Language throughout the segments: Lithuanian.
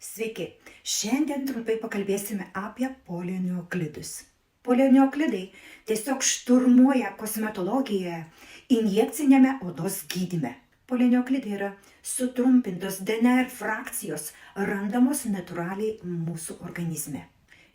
Sveiki, šiandien trumpai pakalbėsime apie polineoklidus. Polineoklidai tiesiog šturmuoja kosmetologijoje injekcinėme odos gydyme. Polineoklidai yra sutrumpintos DNR frakcijos randamos natūraliai mūsų organizme.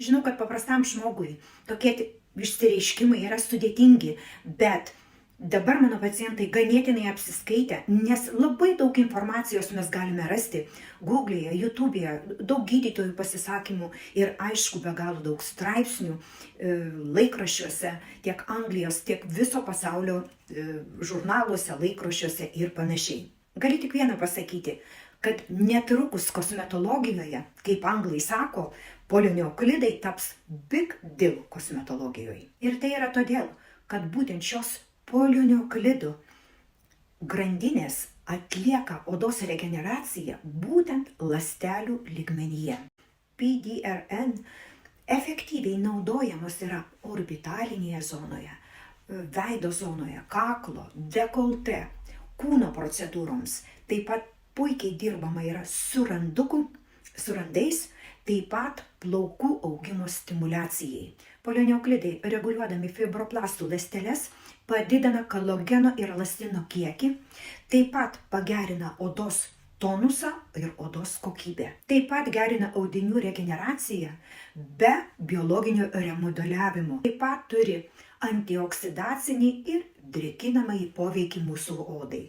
Žinau, kad paprastam žmogui tokie išsireiškimai yra sudėtingi, bet dabar mano pacientai ganėtinai apsiskaitę, nes labai daug informacijos mes galime rasti Google'e, YouTube'e, daug gydytojų pasisakymų ir aišku be galo daug straipsnių laikraščiuose, tiek Anglijos, tiek viso pasaulio žurnaluose, laikraščiuose ir panašiai. Galiu tik vieną pasakyti, kad netrukus kosmetologijoje, kaip anglai sako, polineoklidai taps big deal kosmetologijoje. Ir tai yra todėl, kad būtent šios polineoklidų grandinės atlieka odos regeneraciją būtent ląstelių lygmenyje. PDRN efektyviai naudojamos yra orbitalinėje zonoje, veido zonoje, kaklo, dekolte, kūno procedūroms. Taip pat puikiai dirbama yra su randais, taip pat plaukų augimo stimuliacijai. Polineoklidai reguliuodami fibroplastų ląsteles padidina kolageno ir elastino kiekį, taip pat pagerina odos tonusą ir odos kokybę. Taip pat gerina audinių regeneraciją be biologinio remoduliavimo. Taip pat turi antioksidacinį ir drėkinamąjį poveikį mūsų odai.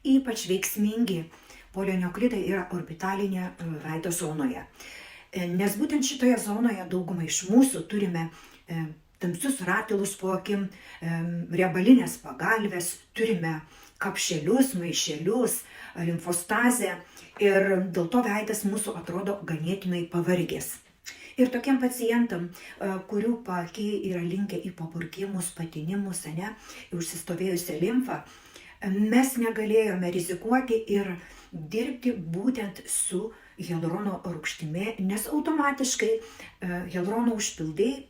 Ypač veiksmingi polineoklidai yra orbitalinė veido zonoje. Nes būtent šitoje zonoje daugumą iš mūsų turime tamsius ratilus po akim, riebalinės pagalvės, turime kapšelius, maišelius, limfostazę ir dėl to veidas mūsų atrodo ganėtinai pavargęs. Ir tokiem pacientam, kurių paakiai yra linkę į paburkimus, patinimus, užsistovėjusią limfą, mes negalėjome rizikuoti ir dirbti būtent su hialurono rūgštimi, nes automatiškai hialurono užpildai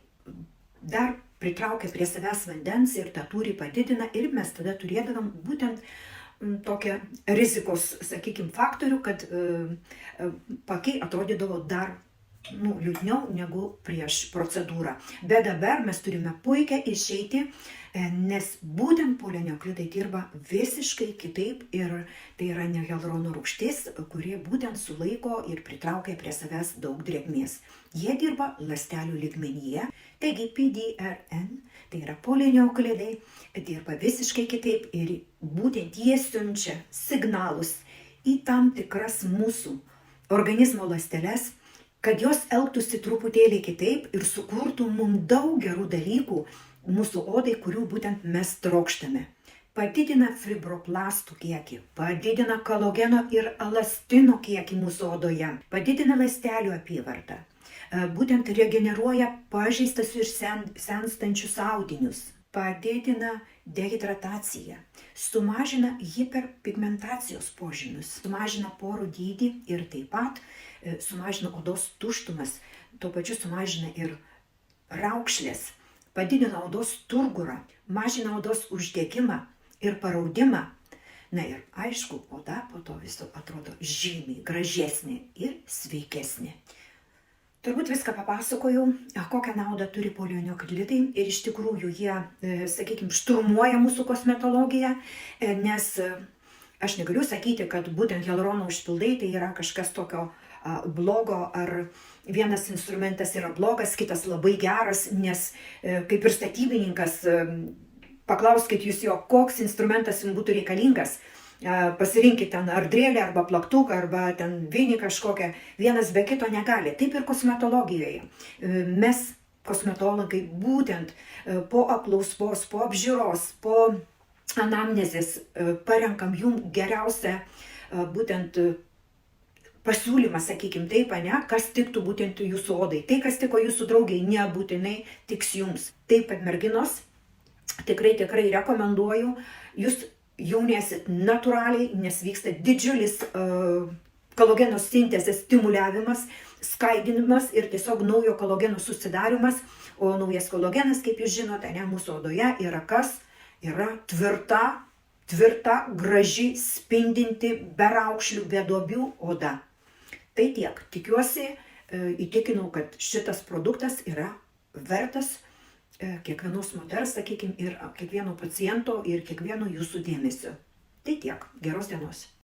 dar pritraukia prie savęs vandens ir tą tūrį padidina ir mes tada turėdavom būtent tokią rizikos, faktorių, kad paakiai atrodydavo dar liūdniau negu prieš procedūrą. Bet dabar mes turime puikią išeitį, nes būtent polineoklidai dirba visiškai kitaip ir tai yra ne hialurono rūgštis, kurie būtent sulaiko ir pritraukia prie savęs daug drėgmės. Jie dirba ląstelių lygmenyje, taigi PDRN, tai yra polineoklidai, dirba visiškai kitaip ir būtent jie siunčia signalus į tam tikras mūsų organizmo ląsteles, kad jos elgtųsi truputėlį kitaip ir sukurtų mums daug gerų dalykų mūsų odai, kurių būtent mes trokštame. Padidina fibroplastų kiekį, padidina kolageno ir elastino kiekį mūsų odoje, padidina ląstelių apyvartą, būtent regeneruoja pažeistas ir senstančius audinius, padidina dehidrataciją, sumažina hiperpigmentacijos požymius, sumažina porų dydį ir taip pat sumažina odos tuštumas, tuo pačiu sumažina ir raukšlės, padidina odos turgurą, mažina odos uždegimą ir paraudimą. Na ir aišku, oda po to viso atrodo žymiai gražesnė ir sveikesnė. Turbūt viską papasakojau, kokią naudą turi polineoklidai ir iš tikrųjų jie, šturmuoja mūsų kosmetologiją, nes aš negaliu sakyti, kad būtent hialurono užpildai tai yra kažkas tokio blogo, ar vienas instrumentas yra blogas, kitas labai geras, nes kaip ir statybininkas, paklauskit jūs jo, koks instrumentas jums būtų reikalingas, pasirinkit ten ar drėlę, arba plaktuką, arba ten vinį kažkokią, vienas be kito negali. Taip ir kosmetologijoje. Mes, kosmetologai, būtent po apklausos, po apžiūros, po anamnezės parenkam jums geriausią būtent pasiūlymą, taip, kas tiktų būtent jūsų odai. Tai, kas tiko jūsų draugiai, nebūtinai tiks jums. Taip pat merginos, tikrai rekomenduoju, jūs jaunėsit natūraliai, nes vyksta didžiulis kolageno sintezės stimuliavimas, skaidinimas ir tiesiog naujo kolageno susidarimas. O naujas kolagenas, kaip jūs žinote, mūsų odoje yra kas? Yra tvirta, graži, spindinti, be raukšlių, be duobių oda. Tai tiek. Tikiuosi, įtikinau, kad šitas produktas yra vertas kiekvienos moters, sakykime, ir kiekvieno paciento, ir kiekvieno jūsų dėmesio. Tai tiek. Geros dienos.